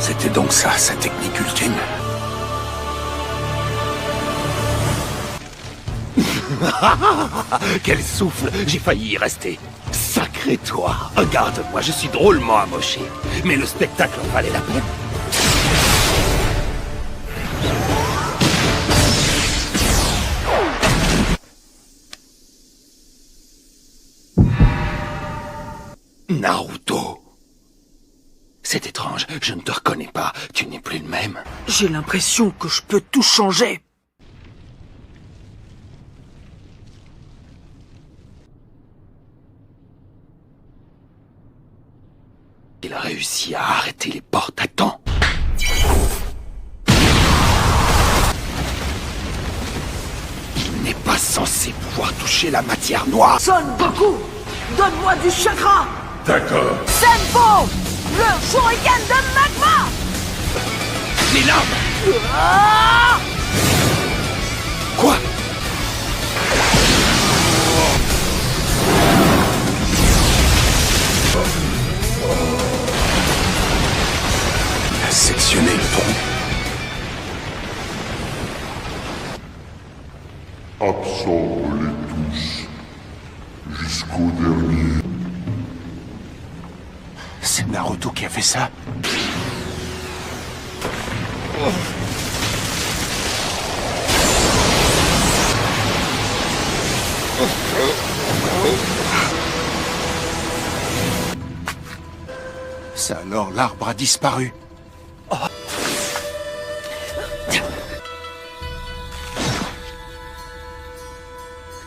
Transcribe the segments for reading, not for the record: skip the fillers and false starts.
C'était donc ça, sa technique ultime. Quel souffle! J'ai failli y rester. Sacré toi! Regarde-moi, je suis drôlement amoché. Mais le spectacle en valait la peine. Naruto! C'est étrange, je ne te reconnais pas. Tu n'es plus le même. J'ai l'impression que je peux tout changer. Il a réussi à arrêter les portes à temps. Il n'est pas censé pouvoir toucher la matière noire. Son Goku, donne-moi du chakra. D'accord. Senpo, le shuriken de magma. Les lames! Ah! Quoi? Il a sectionné le tronc. Absorbe-les tous, jusqu'au dernier. C'est Naruto qui a fait ça? Ça alors, l'arbre a disparu.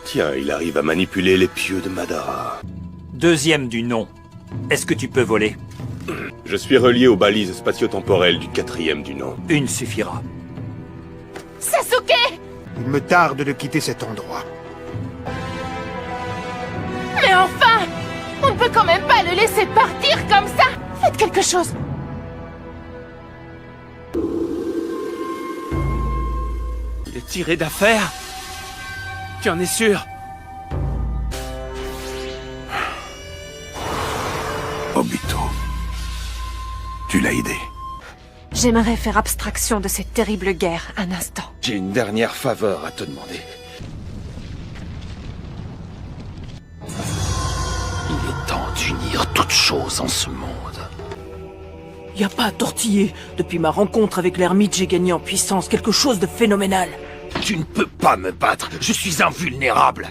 Tiens, il arrive à manipuler les pieux de Madara. Deuxième du nom. Est-ce que tu peux voler? Je suis relié aux balises spatio-temporelles du quatrième du nom. Une suffira. Sasuke! Il me tarde de quitter cet endroit. Mais enfin! On ne peut quand même pas le laisser partir comme ça! Faites quelque chose! Il est tiré d'affaire? Tu en es sûr? Obito. Tu l'as aidé. J'aimerais faire abstraction de cette terrible guerre un instant. J'ai une dernière faveur à te demander. Il est temps d'unir toutes choses en ce monde. Y a pas à tortiller. Depuis ma rencontre avec l'ermite, j'ai gagné en puissance, quelque chose de phénoménal. Tu ne peux pas me battre, je suis invulnérable.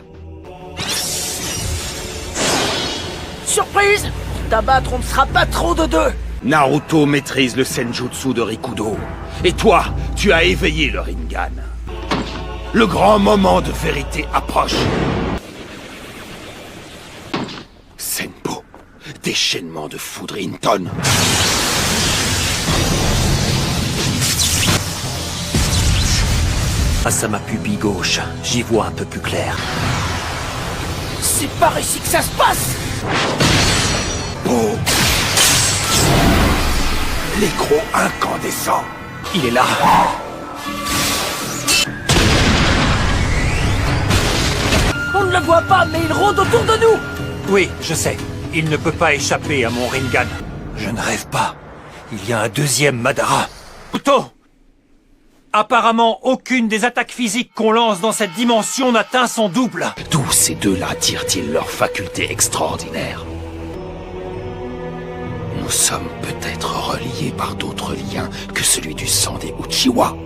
Surprise! T'abattre, on ne sera pas trop de deux. Naruto maîtrise le Senjutsu de Rikudo. Et toi, tu as éveillé le Rinnegan. Le grand moment de vérité approche. Senpo, déchaînement de foudre Inton. Grâce à ma pupille gauche, j'y vois un peu plus clair. C'est par ici que ça se passe. Oh. L'écro incandescent. Il est là. On ne le voit pas, mais il rôde autour de nous. Oui, je sais. Il ne peut pas échapper à mon Rinnegan. Je ne rêve pas. Il y a un deuxième Madara. Naruto! Apparemment, aucune des attaques physiques qu'on lance dans cette dimension n'atteint son double. D'où ces deux-là tirent-ils leurs facultés extraordinaires? Nous sommes peut-être reliés par d'autres liens que celui du sang des Uchiwa.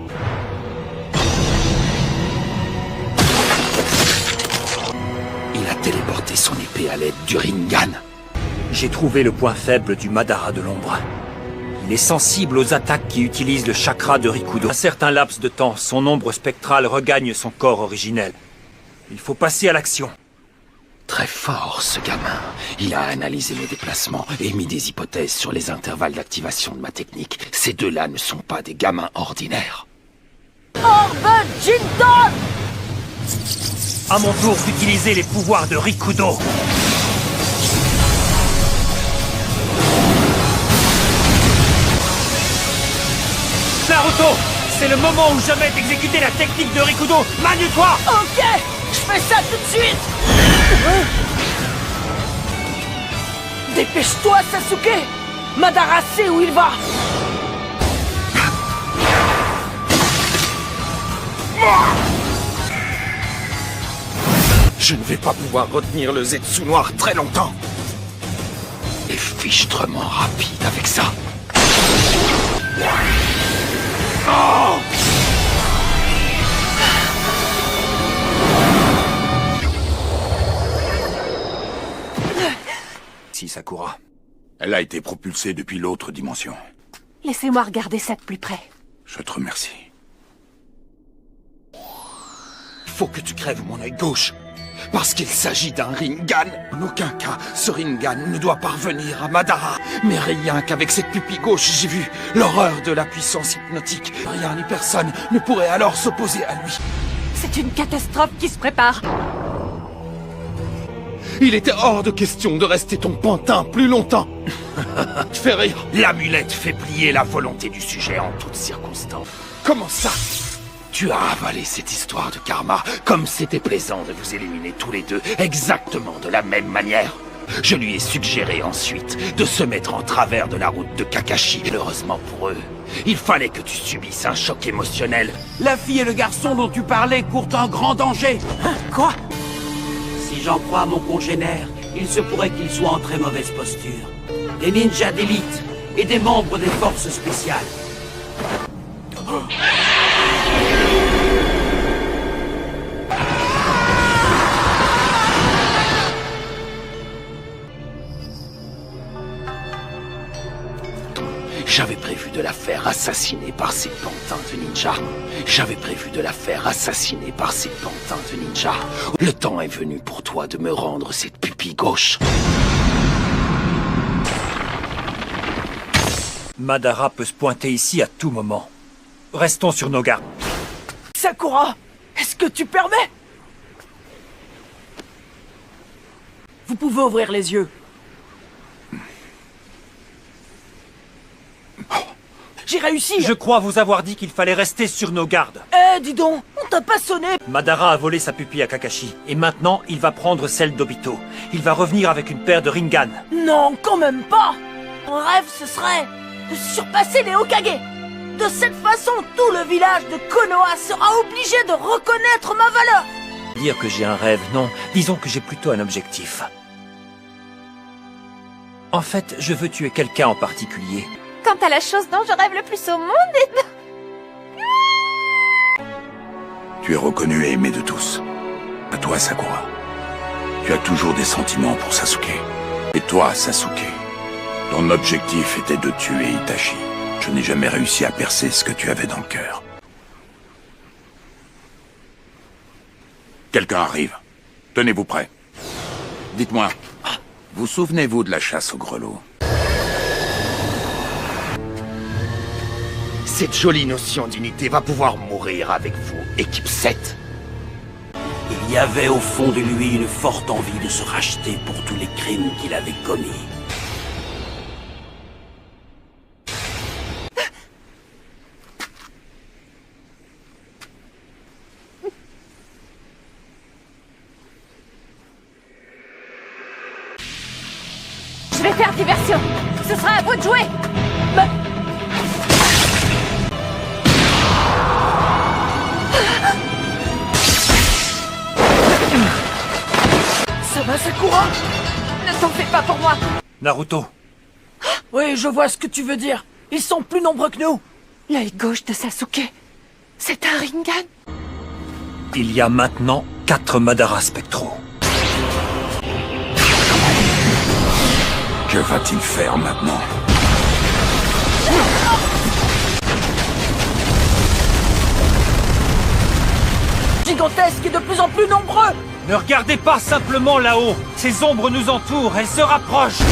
Il a téléporté son épée à l'aide du Rinnegan. J'ai trouvé le point faible du Madara de l'ombre. Il est sensible aux attaques qui utilisent le chakra de Rikudo. Un certain laps de temps, son ombre spectrale regagne son corps originel. Il faut passer à l'action. Très fort, ce gamin. Il a analysé mes déplacements et émis des hypothèses sur les intervalles d'activation de ma technique. Ces deux-là ne sont pas des gamins ordinaires. Orbe Jinton! À mon tour d'utiliser les pouvoirs de Rikudo. Naruto, c'est le moment ou jamais d'exécuter la technique de Rikudo. Manu-toi! Ok, je fais ça tout de suite. Dépêche-toi, Sasuke. Madara sait où il va. Je ne vais pas pouvoir retenir le Zetsu noir très longtemps. Et fichtrement rapide avec ça. Oh! Si, Sakura. Elle a été propulsée depuis l'autre dimension. Laissez-moi regarder ça de plus près. Je te remercie. Faut que tu crèves mon œil gauche. Parce qu'il s'agit d'un Rinnegan. En aucun cas, ce Rinnegan ne doit parvenir à Madara. Mais rien qu'avec cette pupille gauche, j'ai vu l'horreur de la puissance hypnotique. Rien ni personne ne pourrait alors s'opposer à lui. C'est une catastrophe qui se prépare. Il était hors de question de rester ton pantin plus longtemps. Tu fais rire. L'amulette fait plier la volonté du sujet en toutes circonstances. Comment ça? Tu as avalé cette histoire de karma, comme c'était plaisant de vous éliminer tous les deux, exactement de la même manière. Je lui ai suggéré ensuite de se mettre en travers de la route de Kakashi. Heureusement pour eux, il fallait que tu subisses un choc émotionnel. La fille et le garçon dont tu parlais courent un grand danger. Hein? Quoi? Si j'en crois mon congénère, il se pourrait qu'ils soient en très mauvaise posture. Des ninjas d'élite et des membres des forces spéciales. J'avais prévu de la faire assassiner par ces pantins de ninja. J'avais prévu de la faire assassiner par ces pantins de ninja. Le temps est venu pour toi de me rendre cette pupille gauche. Madara peut se pointer ici à tout moment. Restons sur nos gardes. Sakura, est-ce que tu permets? Vous pouvez ouvrir les yeux. J'ai réussi. Je crois vous avoir dit qu'il fallait rester sur nos gardes. Eh, dis donc, on t'a pas sonné. Madara a volé sa pupille à Kakashi. Et maintenant, il va prendre celle d'Obito. Il va revenir avec une paire de Rinnegan. Non, quand même pas. Mon rêve, ce serait de surpasser les Hokage. De cette façon, tout le village de Konoha sera obligé de reconnaître ma valeur. Dire que j'ai un rêve, non. Disons que j'ai plutôt un objectif. En fait, je veux tuer quelqu'un en particulier. Quant à la chose dont je rêve le plus au monde Tu es reconnu et aimé de tous. À toi, Sakura. Tu as toujours des sentiments pour Sasuke. Et toi, Sasuke, ton objectif était de tuer Itachi. Je n'ai jamais réussi à percer ce que tu avais dans le cœur. Quelqu'un arrive. Tenez-vous prêts. Dites-moi, vous souvenez-vous de la chasse au grelot? Cette jolie notion d'unité va pouvoir mourir avec vous, équipe 7. Il y avait au fond de lui une forte envie de se racheter pour tous les crimes qu'il avait commis. Je vais faire diversion. Ce sera à vous de jouer. Ça va, Sakura? Ne t'en fais pas pour moi. Naruto. Oui, je vois ce que tu veux dire. Ils sont plus nombreux que nous. L'œil gauche de Sasuke. C'est un Rinnegan. Il y a maintenant 4 Madara spectraux. Que va-t-il faire maintenant? Gigantesques et de plus en plus nombreux. Ne regardez pas simplement là-haut. Ces ombres nous entourent, elles se rapprochent.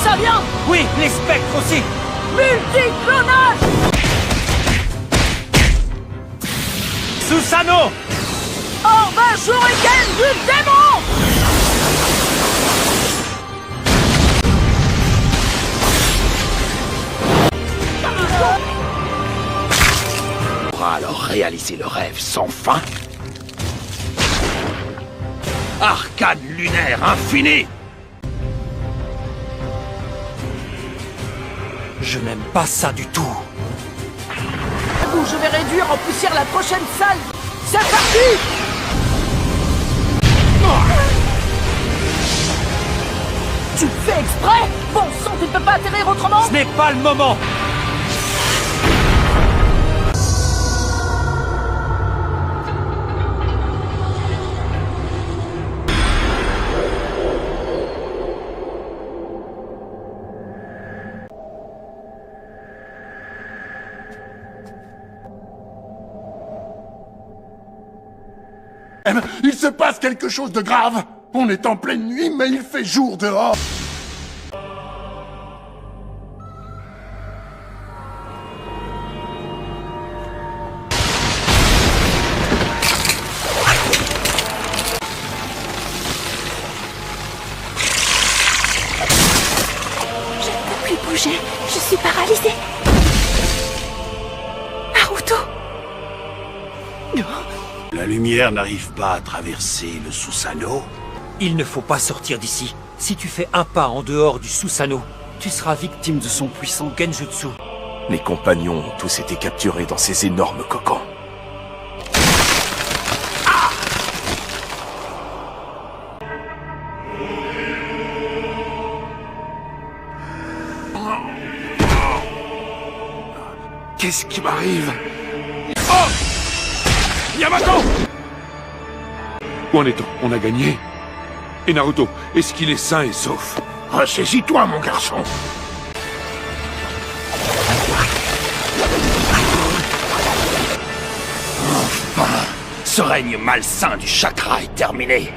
Ça vient. Oui, les spectres aussi. Multiclonage. Susanoo! Orbe Shuriken du démon. On pourra alors réaliser le rêve sans fin. Arcane lunaire infini. Je n'aime pas ça du tout. ou je vais réduire en poussière la prochaine salle. C'est parti! Tu le fais exprès? Bon sang, tu ne peux pas atterrir autrement? Ce n'est pas le moment! Il se passe quelque chose de grave. On est en pleine nuit, mais il fait jour dehors. Je ne peux plus bouger. Je suis paralysée. Naruto. La lumière n'arrive pas à traverser le Susanoo. Il ne faut pas sortir d'ici. Si tu fais un pas en dehors du Susanoo, tu seras victime de son puissant Genjutsu. Mes compagnons ont tous été capturés dans ces énormes cocons. Qu'est-ce qui m'arrive? Oh! Yamato! Où en est-on? On a gagné? Et Naruto, est-ce qu'il est sain et sauf? Ressaisis-toi, mon garçon! Enfin, ce règne malsain du chakra est terminé.